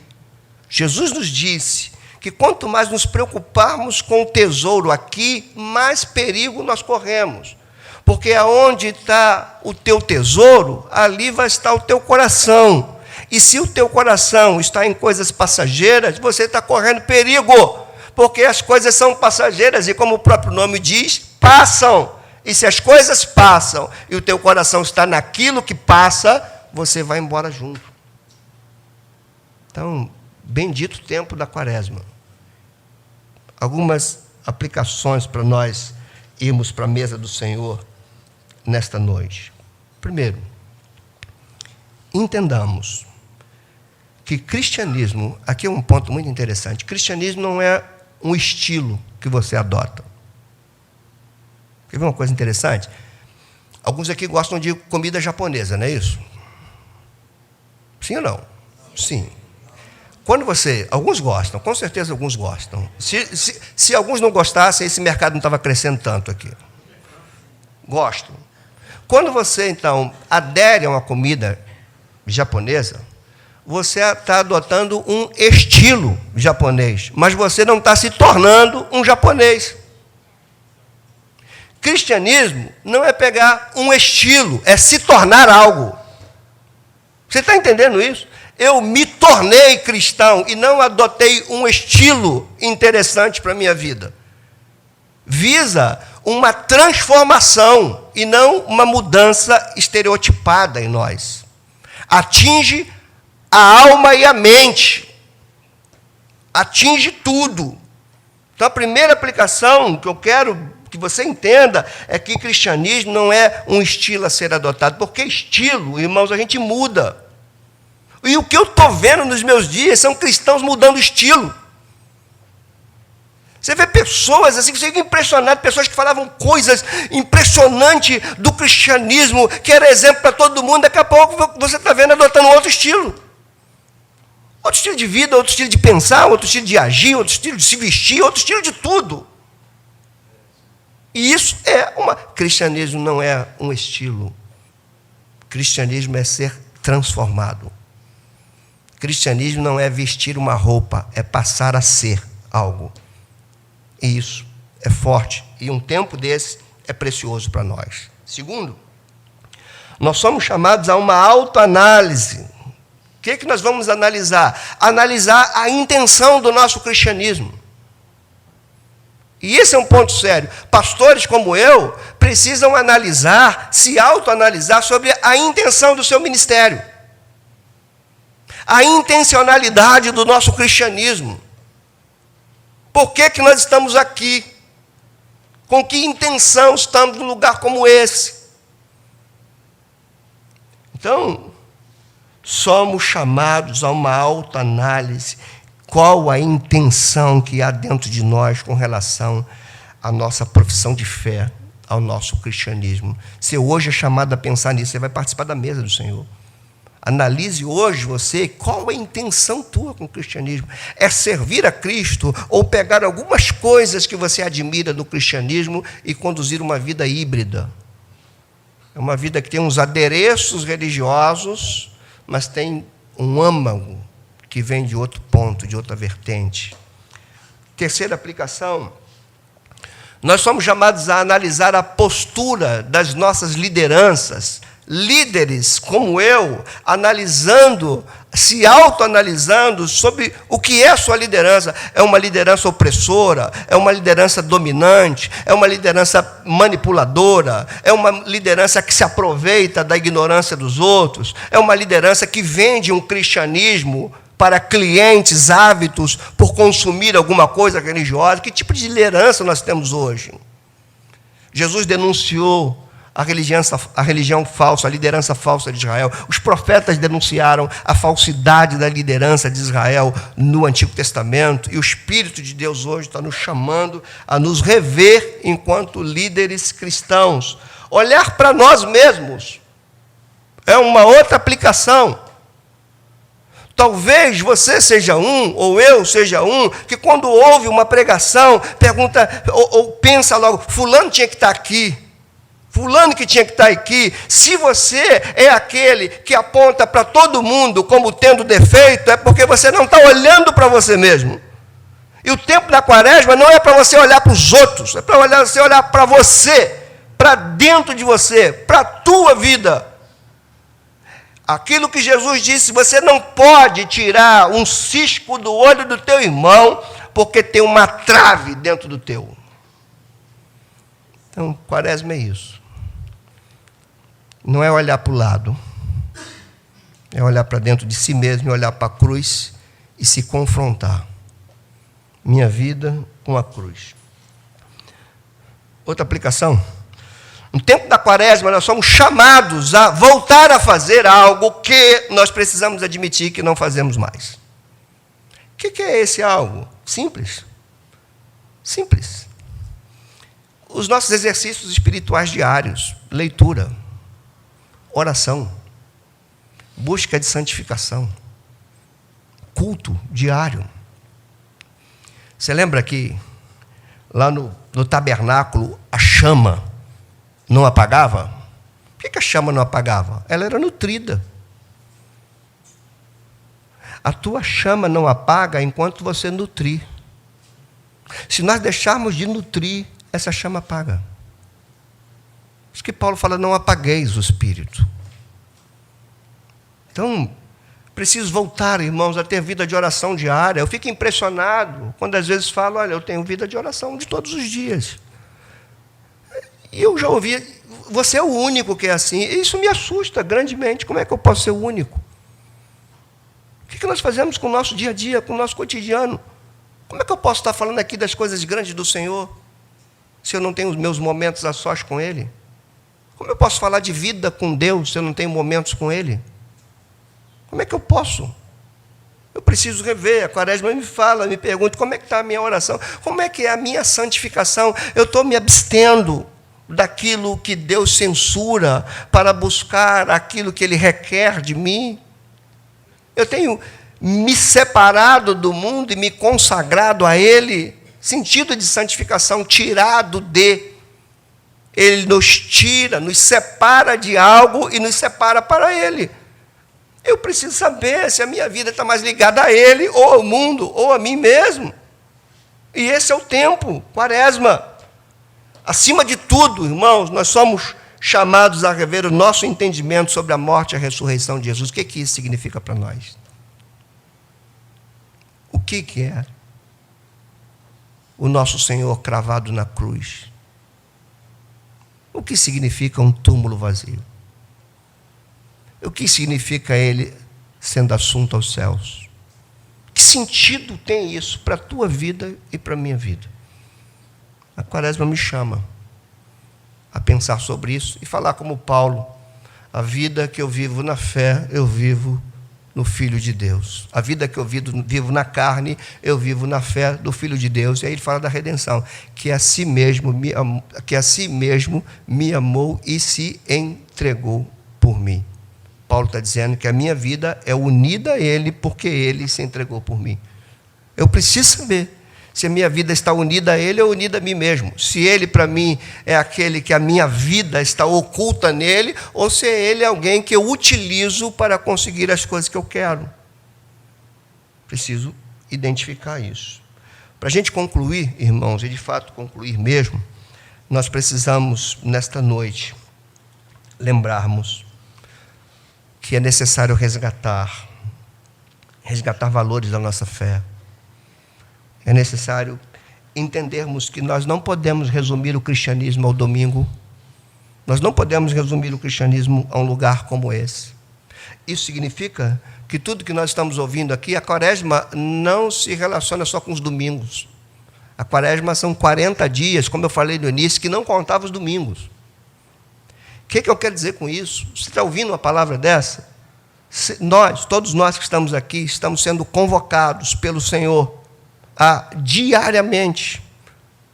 Jesus nos disse que quanto mais nos preocuparmos com o tesouro aqui, mais perigo nós corremos. Porque aonde está o teu tesouro, ali vai estar o teu coração. E se o teu coração está em coisas passageiras, você está correndo perigo. Porque as coisas são passageiras e, como o próprio nome diz, passam. E se as coisas passam e o teu coração está naquilo que passa, você vai embora junto. Então, bendito tempo da quaresma. Algumas aplicações para nós irmos para a mesa do Senhor nesta noite. Primeiro, entendamos que cristianismo, aqui é um ponto muito interessante, cristianismo não é um estilo que você adota. Quer ver uma coisa interessante? Alguns aqui gostam de comida japonesa, não é isso? Sim ou não? Sim. Quando alguns gostam, com certeza alguns gostam. Se alguns não gostassem, esse mercado não estava crescendo tanto aqui. Gostam. Quando você, então, adere a uma comida japonesa, você está adotando um estilo japonês, mas você não está se tornando um japonês. Cristianismo não é pegar um estilo, é se tornar algo. Você está entendendo isso? Eu me tornei cristão e não adotei um estilo interessante para a minha vida. Visa uma transformação e não uma mudança estereotipada em nós. Atinge a alma e a mente. Atinge tudo. Então, a primeira aplicação que eu quero que você entenda é que cristianismo não é um estilo a ser adotado, porque estilo, irmãos, a gente muda. E o que eu estou vendo nos meus dias são cristãos mudando estilo. Você vê pessoas assim, você fica impressionado, pessoas que falavam coisas impressionantes do cristianismo, que era exemplo para todo mundo, daqui a pouco você está vendo adotando outro estilo. Outro estilo de vida, outro estilo de pensar, outro estilo de agir, outro estilo de se vestir, outro estilo de tudo. E isso cristianismo não é um estilo. Cristianismo é ser transformado. Cristianismo não é vestir uma roupa, é passar a ser algo. E isso é forte. E um tempo desse é precioso para nós. Segundo, nós somos chamados a uma autoanálise. O que nós vamos analisar? Analisar a intenção do nosso cristianismo. E esse é um ponto sério. Pastores como eu precisam analisar, se autoanalisar sobre a intenção do seu ministério. A intencionalidade do nosso cristianismo. Por que nós estamos aqui? Com que intenção estamos num lugar como esse? Então, somos chamados a uma autoanálise. Qual a intenção que há dentro de nós com relação à nossa profissão de fé, ao nosso cristianismo? Você hoje é chamado a pensar nisso, você vai participar da mesa do Senhor. Analise hoje você, qual a intenção tua com o cristianismo? É servir a Cristo ou pegar algumas coisas que você admira do cristianismo e conduzir uma vida híbrida? É uma vida que tem uns adereços religiosos, mas tem um âmago que vem de outro ponto, de outra vertente. Terceira aplicação, nós somos chamados a analisar a postura das nossas lideranças, líderes como eu, se autoanalisando sobre o que é a sua liderança. É uma liderança opressora? É uma liderança dominante? É uma liderança manipuladora? É uma liderança que se aproveita da ignorância dos outros? É uma liderança que vende um cristianismo para clientes ávidos por consumir alguma coisa religiosa? Que tipo de liderança nós temos hoje? Jesus denunciou a religião falsa, a liderança falsa de Israel. Os profetas denunciaram a falsidade da liderança de Israel no Antigo Testamento, e o Espírito de Deus hoje está nos chamando a nos rever enquanto líderes cristãos. Olhar para nós mesmos é uma outra aplicação. Talvez você seja um, ou eu seja um, que quando ouve uma pregação, pergunta ou pensa logo, fulano tinha que estar aqui. Fulano que tinha que estar aqui. Se você é aquele que aponta para todo mundo como tendo defeito, é porque você não está olhando para você mesmo. E o tempo da quaresma não é para você olhar para os outros, é para você olhar para você, para dentro de você, para a tua vida. Aquilo que Jesus disse, você não pode tirar um cisco do olho do teu irmão, porque tem uma trave dentro do teu. Então, quaresma é isso. Não é olhar para o lado, é olhar para dentro de si mesmo, é olhar para a cruz e se confrontar. Minha vida com a cruz. Outra aplicação. No tempo da quaresma, nós somos chamados a voltar a fazer algo que nós precisamos admitir que não fazemos mais. O que é esse algo? Simples. Simples. Os nossos exercícios espirituais diários, leitura, oração, busca de santificação, culto diário. Você lembra que lá no tabernáculo a chama não apagava? Por que a chama não apagava? Ela era nutrida. A tua chama não apaga enquanto você nutrir. Se nós deixarmos de nutrir, essa chama apaga. Por isso que Paulo fala, não apagueis o espírito. Então, preciso voltar, irmãos, a ter vida de oração diária. Eu fico impressionado quando às vezes falo, olha, eu tenho vida de oração de todos os dias. E eu já ouvi, você é o único que é assim. E isso me assusta grandemente. Como é que eu posso ser o único? O que nós fazemos com o nosso dia a dia, com o nosso cotidiano? Como é que eu posso estar falando aqui das coisas grandes do Senhor, se eu não tenho os meus momentos a sós com Ele? Como eu posso falar de vida com Deus se eu não tenho momentos com Ele? Como é que eu posso? Eu preciso rever. A quaresma me pergunta, como é que está a minha oração? Como é que é a minha santificação? Eu estou me abstendo daquilo que Deus censura para buscar aquilo que Ele requer de mim? Eu tenho me separado do mundo e me consagrado a Ele? Sentido de santificação, tirado de. Ele nos tira, nos separa de algo e nos separa para Ele. Eu preciso saber se a minha vida está mais ligada a Ele, ou ao mundo, ou a mim mesmo. E esse é o tempo, Quaresma. Acima de tudo, irmãos, nós somos chamados a rever o nosso entendimento sobre a morte e a ressurreição de Jesus. O que isso significa para nós? O que é o nosso Senhor cravado na cruz? O que significa um túmulo vazio? O que significa Ele sendo assunto aos céus? Que sentido tem isso para a tua vida e para a minha vida? A Quaresma me chama a pensar sobre isso e falar como Paulo: a vida que eu vivo na fé, eu vivo no Filho de Deus. A vida que eu vivo na carne, eu vivo na fé do Filho de Deus. E aí ele fala da redenção, que a si mesmo me amou e se entregou por mim. Paulo está dizendo que a minha vida é unida a Ele porque Ele se entregou por mim. Eu preciso saber se a minha vida está unida a Ele ou unida a mim mesmo. Se Ele, para mim, é aquele que a minha vida está oculta nele, ou se Ele é alguém que eu utilizo para conseguir as coisas que eu quero. Preciso identificar isso. Para a gente concluir, irmãos, e de fato concluir mesmo, nós precisamos, nesta noite, lembrarmos que é necessário resgatar valores da nossa fé. É necessário entendermos que nós não podemos resumir o cristianismo ao domingo. Nós não podemos resumir o cristianismo a um lugar como esse. Isso significa que tudo que nós estamos ouvindo aqui, a Quaresma não se relaciona só com os domingos. A Quaresma são 40 dias, como eu falei no início, que não contava os domingos. O que eu quero dizer com isso? Você está ouvindo uma palavra dessa? Todos nós que estamos aqui, estamos sendo convocados pelo Senhor a diariamente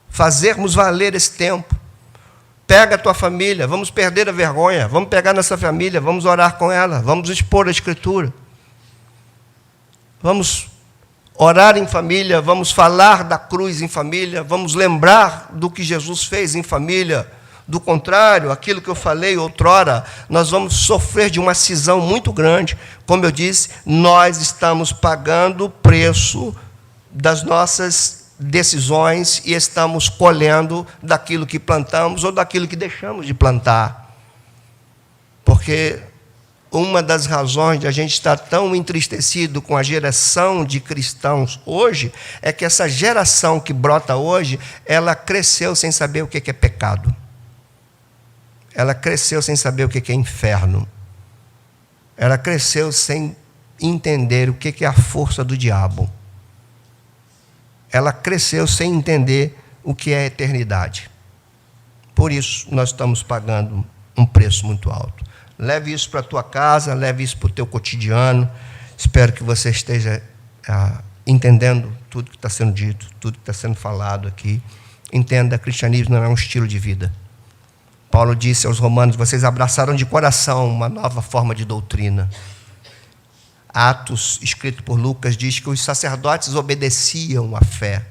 fazermos valer esse tempo. Pega a tua família, vamos perder a vergonha, vamos pegar nossa família, vamos orar com ela, vamos expor a Escritura. Vamos orar em família, vamos falar da cruz em família, vamos lembrar do que Jesus fez em família. Do contrário, aquilo que eu falei outrora, nós vamos sofrer de uma cisão muito grande. Como eu disse, nós estamos pagando o preço das nossas decisões e estamos colhendo daquilo que plantamos ou daquilo que deixamos de plantar. Porque uma das razões de a gente estar tão entristecido com a geração de cristãos hoje é que essa geração que brota hoje, ela cresceu sem saber o que é pecado. Ela cresceu sem saber o que é inferno. Ela cresceu sem entender o que é a força do diabo. Ela cresceu sem entender o que é a eternidade. Por isso, nós estamos pagando um preço muito alto. Leve isso para a tua casa, leve isso para o teu cotidiano. Espero que você esteja entendendo tudo que está sendo dito, tudo que está sendo falado aqui. Entenda, cristianismo não é um estilo de vida. Paulo disse aos romanos: vocês abraçaram de coração uma nova forma de doutrina. Atos, escrito por Lucas, diz que os sacerdotes obedeciam à fé.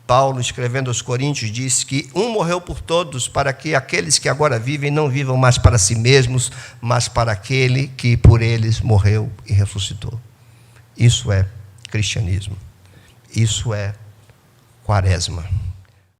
Paulo, escrevendo aos Coríntios, disse que um morreu por todos, para que aqueles que agora vivem não vivam mais para si mesmos, mas para aquele que por eles morreu e ressuscitou. Isso é cristianismo. Isso é Quaresma.